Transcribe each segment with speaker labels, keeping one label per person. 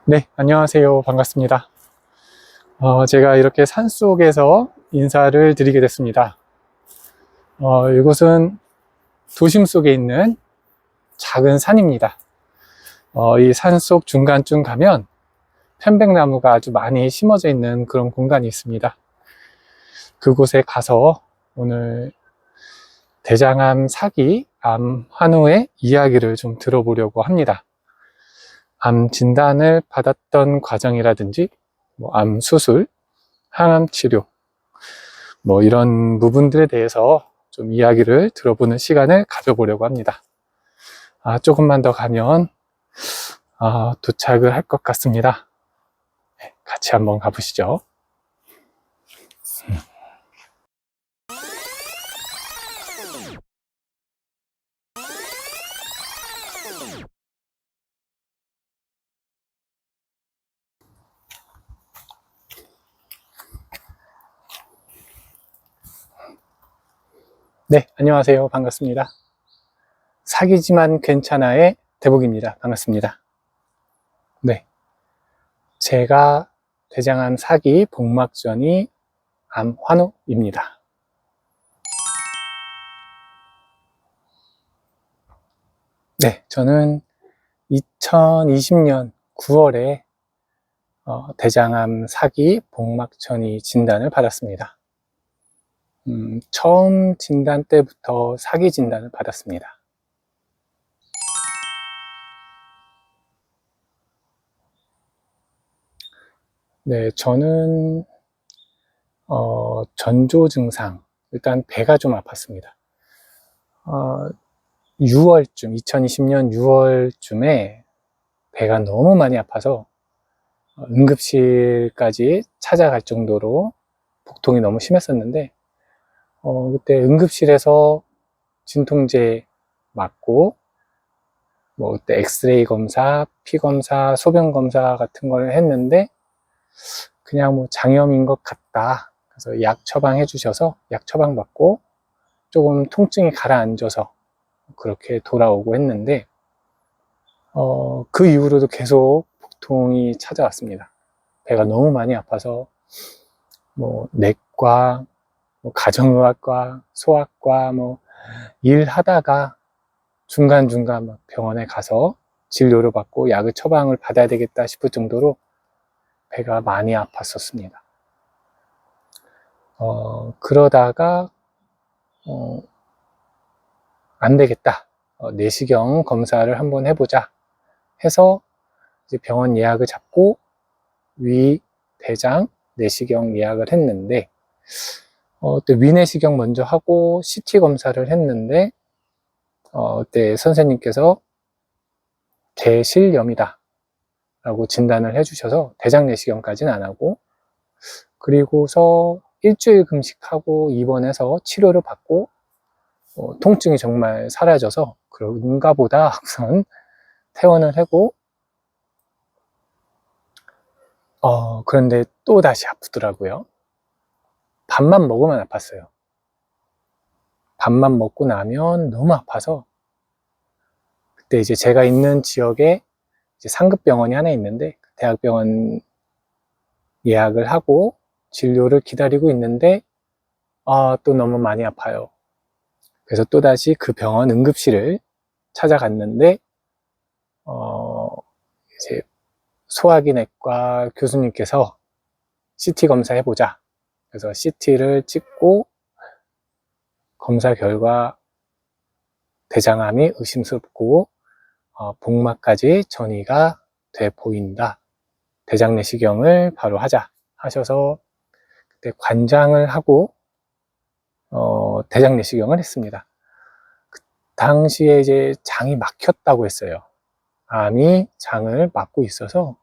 Speaker 1: 네, 안녕하세요. 반갑습니다. 제가 이렇게 산속에서 인사를 드리게 됐습니다. 이곳은 도심 속에 있는 작은 산입니다. 이 산속 중간쯤 가면 편백나무가 아주 많이 심어져 있는 그런 공간이 있습니다. 그곳에 가서 오늘 대장암 사기, 암 환우의 이야기를 좀 들어보려고 합니다. 암 진단을 받았던 과정이라든지 암 수술, 항암 치료, 이런 부분들에 대해서 좀 이야기를 들어보는 시간을 가져보려고 합니다. 조금만 더 가면 도착을 할 것 같습니다. 네, 같이 한번 가보시죠. 네, 안녕하세요. 반갑습니다. 사기지만 괜찮아의 대복입니다. 반갑습니다. 네, 제가 대장암 사기 복막전이 암 환우입니다. 네, 저는 2020년 9월에 대장암 사기 복막전이 진단을 받았습니다. 처음 진단 때부터 사기 진단을 받았습니다. 네, 저는 전조 증상, 일단 배가 좀 아팠습니다. 2020년 6월쯤에 배가 너무 많이 아파서 응급실까지 찾아갈 정도로 복통이 너무 심했었는데 그때 응급실에서 진통제 맞고 그때 엑스레이 검사, 피 검사, 소변 검사 같은 걸 했는데 그냥 장염인 것 같다. 그래서 약 처방해 주셔서 약 처방 받고 조금 통증이 가라앉아서 그렇게 돌아오고 했는데 그 이후로도 계속 복통이 찾아왔습니다. 배가 너무 많이 아파서 내과, 가정의학과, 소아과 일하다가 중간중간 병원에 가서 진료를 받고 약을 처방을 받아야 되겠다 싶을 정도로 배가 많이 아팠었습니다. 그러다가 안 되겠다. 내시경 검사를 한번 해보자 해서 이제 병원 예약을 잡고 위, 대장, 내시경 예약을 했는데 그때 위내시경 먼저 하고 CT 검사를 했는데 그때 선생님께서 대실염이다 라고 진단을 해주셔서 대장 내시경까지는 안 하고 그리고서 일주일 금식하고 입원해서 치료를 받고 통증이 정말 사라져서 그런가 보다 하고선 퇴원을 하고 그런데 또 다시 아프더라고요. 밥만 먹으면 아팠어요. 밥만 먹고 나면 너무 아파서 그때 이제 제가 있는 지역에 이제 상급 병원이 하나 있는데 대학병원 예약을 하고 진료를 기다리고 있는데 또 너무 많이 아파요. 그래서 또다시 그 병원 응급실을 찾아갔는데 이제 소화기내과 교수님께서 CT 검사해보자. 그래서 CT를 찍고 검사 결과 대장암이 의심스럽고 복막까지 전이가 돼 보인다. 대장 내시경을 바로 하자 하셔서 그때 관장을 하고 대장 내시경을 했습니다. 그 당시에 이제 장이 막혔다고 했어요. 암이 장을 막고 있어서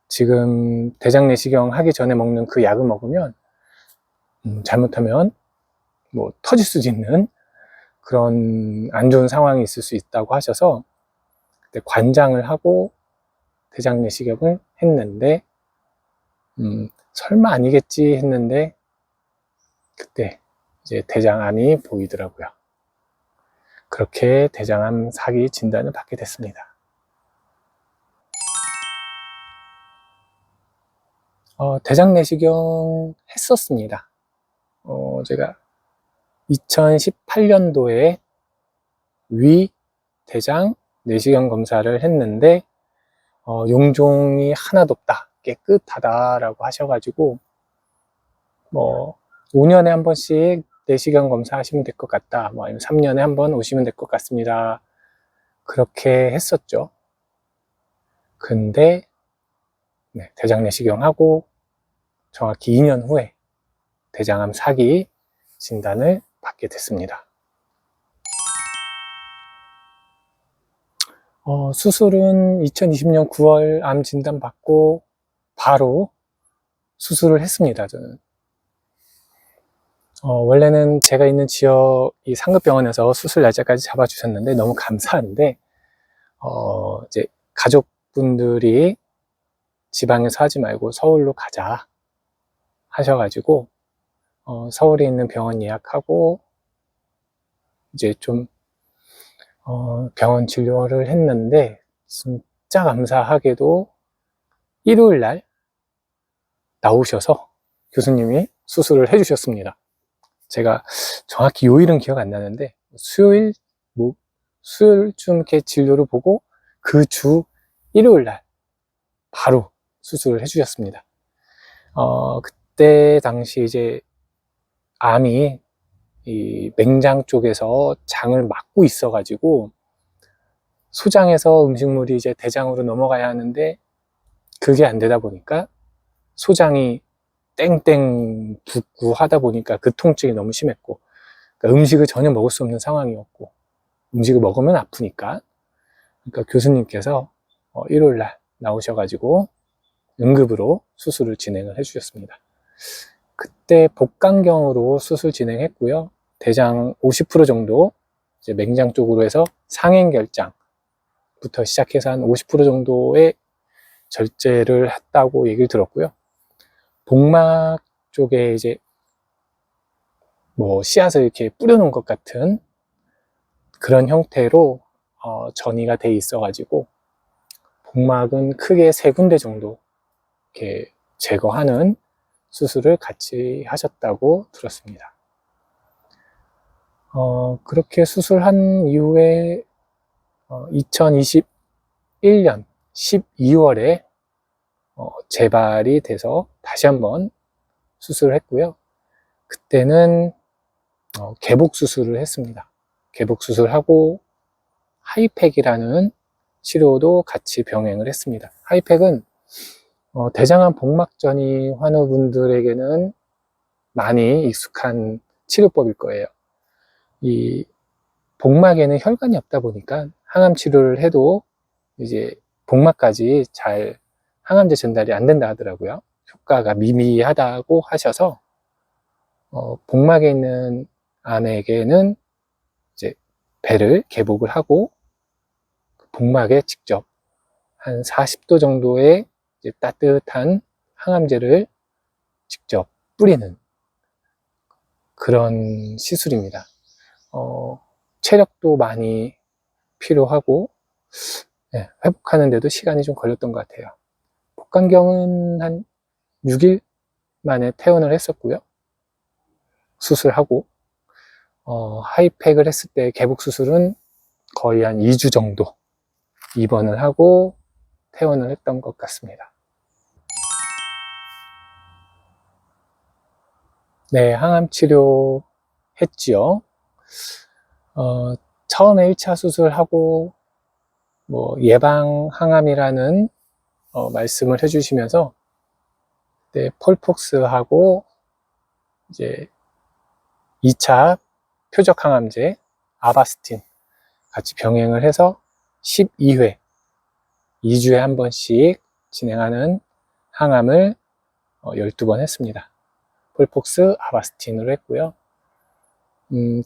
Speaker 1: 지금 대장 내시경 하기 전에 먹는 그 약을 먹으면 잘못하면 터질 수 있는 그런 안 좋은 상황이 있을 수 있다고 하셔서 그때 관장을 하고 대장 내시경을 했는데 설마 아니겠지 했는데 그때 이제 대장암이 보이더라고요. 그렇게 대장암 사기 진단을 받게 됐습니다. 대장 내시경 했었습니다. 제가 2018년도에 위, 대장 내시경 검사를 했는데 용종이 하나도 없다, 깨끗하다라고 하셔가지고 5년에 한 번씩 내시경 검사 하시면 될 것 같다, 아니면 3년에 한 번 오시면 될 것 같습니다, 그렇게 했었죠. 근데 대장 내시경하고 정확히 2년 후에 대장암 4기 진단을 받게 됐습니다. 수술은 2020년 9월 암 진단 받고 바로 수술을 했습니다. 저는 원래는 제가 있는 지역 이 상급병원에서 수술 날짜까지 잡아주셨는데 너무 감사한데 이제 가족분들이 지방에서 하지 말고 서울로 가자 하셔가지고 서울에 있는 병원 예약하고 이제 좀 병원 진료를 했는데 진짜 감사하게도 일요일 날 나오셔서 교수님이 수술을 해주셨습니다. 제가 정확히 요일은 기억 안 나는데 수요일쯤 이렇게 진료를 보고 그 주 일요일 날 바로 수술을 해주셨습니다. 그때 당시 이제 암이 이 맹장 쪽에서 장을 막고 있어가지고 소장에서 음식물이 이제 대장으로 넘어가야 하는데 그게 안 되다 보니까 소장이 땡땡 붓고 하다 보니까 그 통증이 너무 심했고, 그러니까 음식을 전혀 먹을 수 없는 상황이었고, 음식을 먹으면 아프니까, 그러니까 교수님께서 일요일날 나오셔가지고 응급으로 수술을 진행을 해주셨습니다. 그때 복강경으로 수술 진행했고요. 대장 50% 정도, 이제 맹장 쪽으로 해서 상행결장부터 시작해서 한 50% 정도의 절제를 했다고 얘기를 들었고요. 복막 쪽에 이제 씨앗을 이렇게 뿌려놓은 것 같은 그런 형태로 전이가 돼 있어가지고 복막은 크게 3군데 정도 이렇게 제거하는 수술을 같이 하셨다고 들었습니다. 그렇게 수술한 이후에 2021년 12월에 재발이 돼서 다시 한번 수술을 했고요. 그때는 개복 수술을 했습니다. 개복 수술하고 하이팩이라는 치료도 같이 병행을 했습니다. 하이팩은 대장암 복막전이 환우분들에게는 많이 익숙한 치료법일 거예요. 이 복막에는 혈관이 없다 보니까 항암 치료를 해도 이제 복막까지 잘 항암제 전달이 안 된다 하더라고요. 효과가 미미하다고 하셔서 복막에 있는 암에게는 이제 배를 개복을 하고 복막에 직접 한 40도 정도의 이제 따뜻한 항암제를 직접 뿌리는 그런 시술입니다. 체력도 많이 필요하고 회복하는데도 시간이 좀 걸렸던 것 같아요. 복강경은 한 6일 만에 퇴원을 했었고요. 수술하고 하이팩을 했을 때 개복 수술은 거의 한 2주 정도 입원을 하고 퇴원을 했던 것 같습니다. 네, 항암 치료 했지요. 처음에 1차 수술하고 예방 항암이라는 말씀을 해주시면서 네, 폴폭스하고 이제 2차 표적 항암제 아바스틴 같이 병행을 해서 12회 2주에 한 번씩 진행하는 항암을 12번 했습니다. 폴폭스 아바스틴으로 했고요.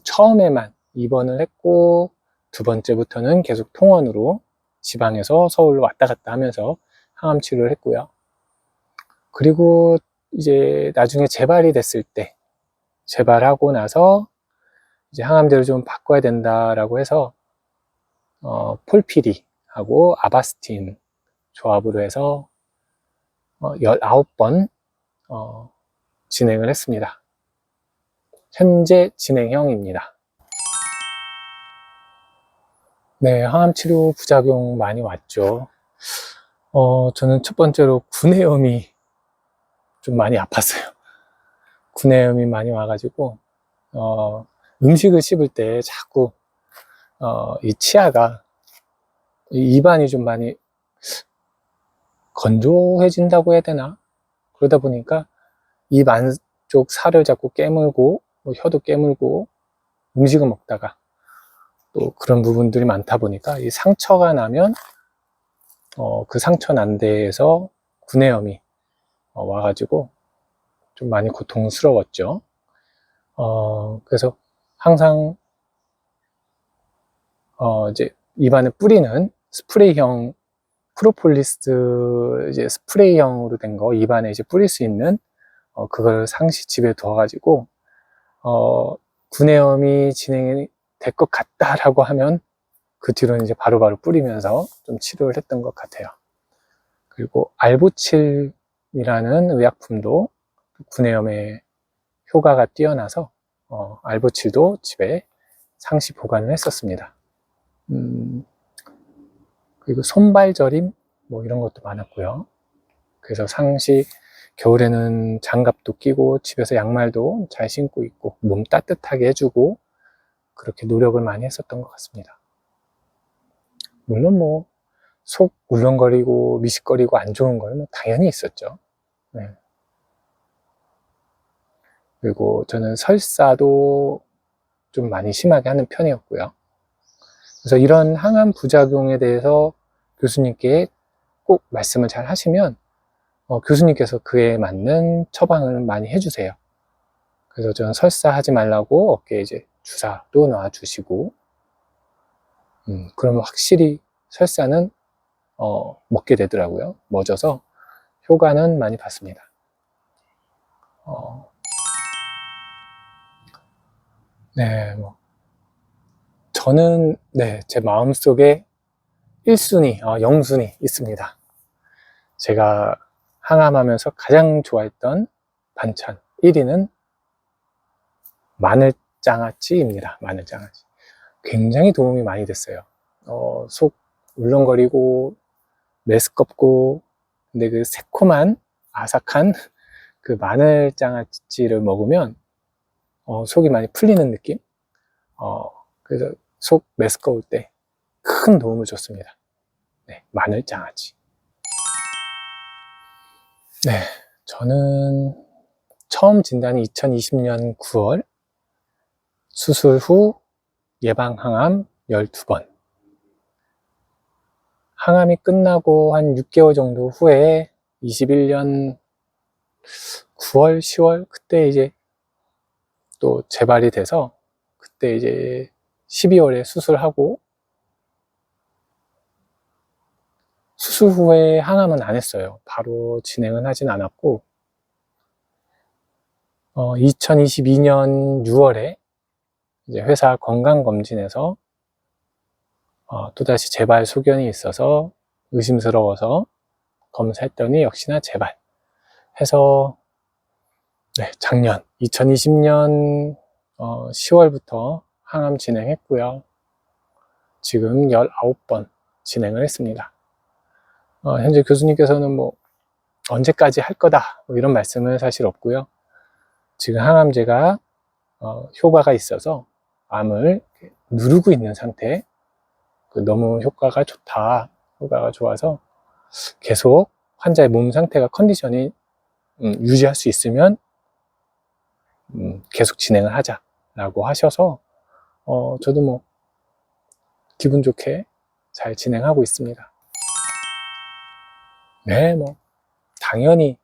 Speaker 1: 처음에만 입원을 했고 두 번째부터는 계속 통원으로 지방에서 서울로 왔다 갔다 하면서 항암 치료를 했고요. 그리고 이제 나중에 재발이 됐을 때 재발하고 나서 이제 항암제를 좀 바꿔야 된다라고 해서 폴피리하고 아바스틴 조합으로 해서 19번 진행을 했습니다. 현재 진행형입니다. 네, 항암치료 부작용 많이 왔죠. 저는 첫 번째로 구내염이 좀 많이 아팠어요. 구내염이 많이 와가지고, 음식을 씹을 때 자꾸, 이 치아가, 이 입안이 좀 많이 건조해진다고 해야 되나? 그러다 보니까 입 안쪽 살을 자꾸 깨물고, 뭐 혀도 깨물고, 음식을 먹다가 또 그런 부분들이 많다 보니까 이 상처가 나면, 그 상처 난 데에서 구내염이 와가지고 좀 많이 고통스러웠죠. 그래서 항상, 이제 입안에 뿌리는 스프레이형 프로폴리스 이제 스프레이형으로 된 거 입안에 이제 뿌릴 수 있는 그걸 상시 집에 두어가지고 구내염이 진행이 될 것 같다라고 하면 그 뒤로는 이제 바로바로 뿌리면서 좀 치료를 했던 것 같아요. 그리고 알보칠이라는 의약품도 구내염에 효과가 뛰어나서 알보칠도 집에 상시 보관을 했었습니다. 그리고 손발저림 뭐 이런 것도 많았고요. 그래서 상시 겨울에는 장갑도 끼고 집에서 양말도 잘 신고 있고 몸 따뜻하게 해주고 그렇게 노력을 많이 했었던 것 같습니다. 물론 뭐 속 울렁거리고 미식거리고 안 좋은 건 뭐 당연히 있었죠. 네. 그리고 저는 설사도 좀 많이 심하게 하는 편이었고요. 그래서 이런 항암 부작용에 대해서 교수님께 꼭 말씀을 잘 하시면 교수님께서 그에 맞는 처방을 많이 해주세요. 그래서 저는 설사하지 말라고 어깨에 이제 주사도 놔주시고, 그러면 확실히 설사는 먹게 되더라고요. 멎어서 효과는 많이 봤습니다. 네, 뭐 저는 네, 제 마음속에 1순위, 0순위 있습니다. 제가 항암하면서 가장 좋아했던 반찬 1위는 마늘장아찌입니다. 마늘장아찌. 굉장히 도움이 많이 됐어요. 속 울렁거리고 메스껍고 근데 그 새콤한 아삭한 그 마늘장아찌를 먹으면 속이 많이 풀리는 느낌? 그래서 속 메스꺼울 때 큰 도움을 줬습니다. 네, 마늘장아찌. 네, 저는 처음 진단이 2020년 9월 수술 후 예방항암 12번 항암이 끝나고 한 6개월 정도 후에 21년 9월, 10월 그때 이제 또 재발이 돼서 그때 이제 12월에 수술하고 수술 후에 항암은 안 했어요. 바로 진행은 하진 않았고 2022년 6월에 이제 회사 건강검진에서 또다시 재발 소견이 있어서 의심스러워서 검사했더니 역시나 재발 해서 네, 작년 2020년 10월부터 항암 진행했고요. 지금 19번 진행을 했습니다. 현재 교수님께서는 뭐 언제까지 할 거다 뭐 이런 말씀은 사실 없고요. 지금 항암제가 효과가 있어서 암을 누르고 있는 상태, 너무 효과가 좋다, 효과가 좋아서 계속 환자의 몸 상태가 컨디션이 유지할 수 있으면 계속 진행을 하자라고 하셔서 저도 뭐 기분 좋게 잘 진행하고 있습니다. 네, 뭐 당연히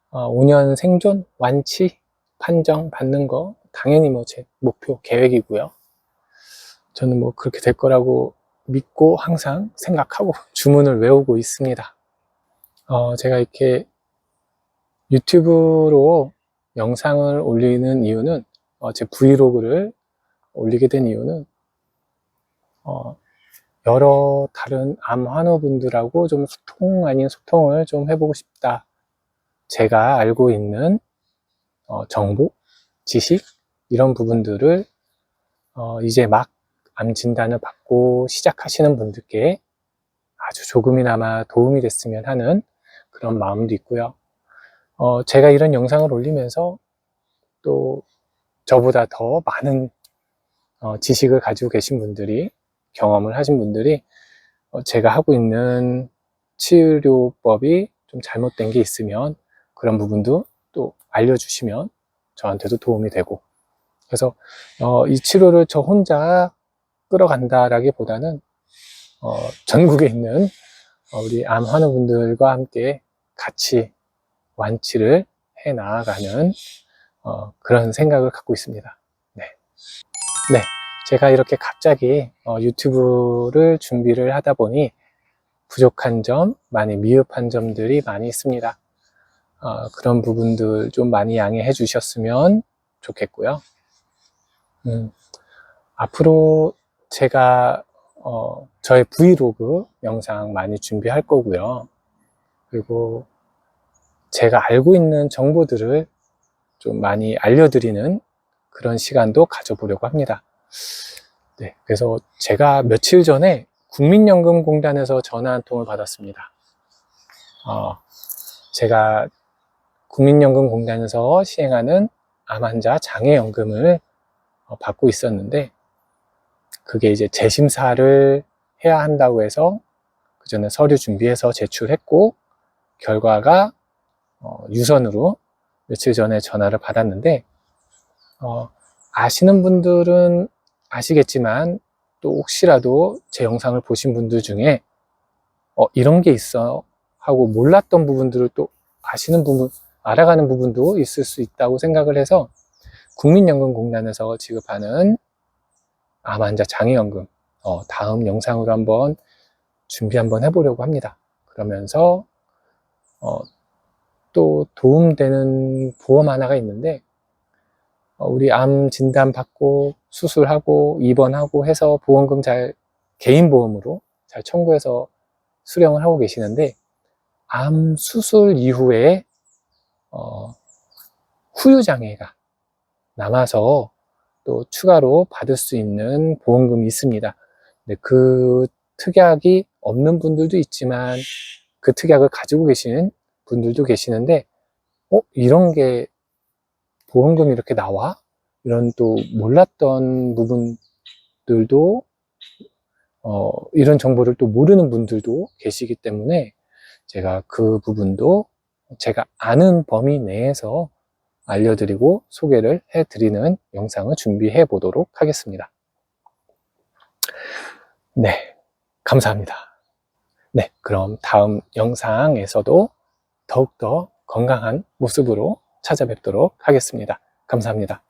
Speaker 1: 5년 생존, 완치, 판정 받는 거 당연히 뭐 제 목표, 계획이고요. 저는 뭐 그렇게 될 거라고 믿고 항상 생각하고 주문을 외우고 있습니다. 제가 이렇게 유튜브로 영상을 올리는 이유는 제 브이로그를 올리게 된 이유는 여러 다른 암 환우분들하고 좀 소통 아닌 소통을 좀 해보고 싶다. 제가 알고 있는 정보, 지식 이런 부분들을 이제 막 암 진단을 받고 시작하시는 분들께 아주 조금이나마 도움이 됐으면 하는 그런 마음도 있고요. 제가 이런 영상을 올리면서 또 저보다 더 많은 지식을 가지고 계신 분들이, 경험을 하신 분들이 제가 하고 있는 치료법이 좀 잘못된 게 있으면 그런 부분도 또 알려주시면 저한테도 도움이 되고, 그래서 이 치료를 저 혼자 끌어간다라기보다는 전국에 있는 우리 암 환우분들과 함께 같이 완치를 해 나아가는 그런 생각을 갖고 있습니다. 네. 네. 제가 이렇게 갑자기 유튜브를 준비를 하다 보니 부족한 점, 많이 미흡한 점들이 많이 있습니다. 그런 부분들 좀 많이 양해해 주셨으면 좋겠고요. 앞으로 제가 저의 브이로그 영상 많이 준비할 거고요. 그리고 제가 알고 있는 정보들을 좀 많이 알려드리는 그런 시간도 가져보려고 합니다. 네, 그래서 제가 며칠 전에 국민연금공단에서 전화 한 통을 받았습니다. 제가 국민연금공단에서 시행하는 암 환자 장애연금을 받고 있었는데, 그게 이제 재심사를 해야 한다고 해서 그 전에 서류 준비해서 제출했고, 결과가 유선으로 며칠 전에 전화를 받았는데, 아시는 분들은 아시겠지만 또 혹시라도 제 영상을 보신 분들 중에 이런 게 있어 하고 몰랐던 부분들을 또 아시는 부분, 알아가는 부분도 있을 수 있다고 생각을 해서 국민연금공단에서 지급하는 암 환자 장애연금 다음 영상으로 한번 준비 한번 해보려고 합니다. 그러면서 또 도움되는 보험 하나가 있는데, 우리 암 진단 받고 수술하고 입원하고 해서 보험금 잘 개인 보험으로 잘 청구해서 수령을 하고 계시는데, 암 수술 이후에 후유장애가 남아서 또 추가로 받을 수 있는 보험금이 있습니다. 근데 그 특약이 없는 분들도 있지만 그 특약을 가지고 계시는 분들도 계시는데, 이런 게 보험금이 이렇게 나와? 이런 또 몰랐던 부분들도 이런 정보를 또 모르는 분들도 계시기 때문에 제가 그 부분도 제가 아는 범위 내에서 알려드리고 소개를 해드리는 영상을 준비해 보도록 하겠습니다. 네, 감사합니다. 네, 그럼 다음 영상에서도 더욱더 건강한 모습으로 찾아뵙도록 하겠습니다. 감사합니다.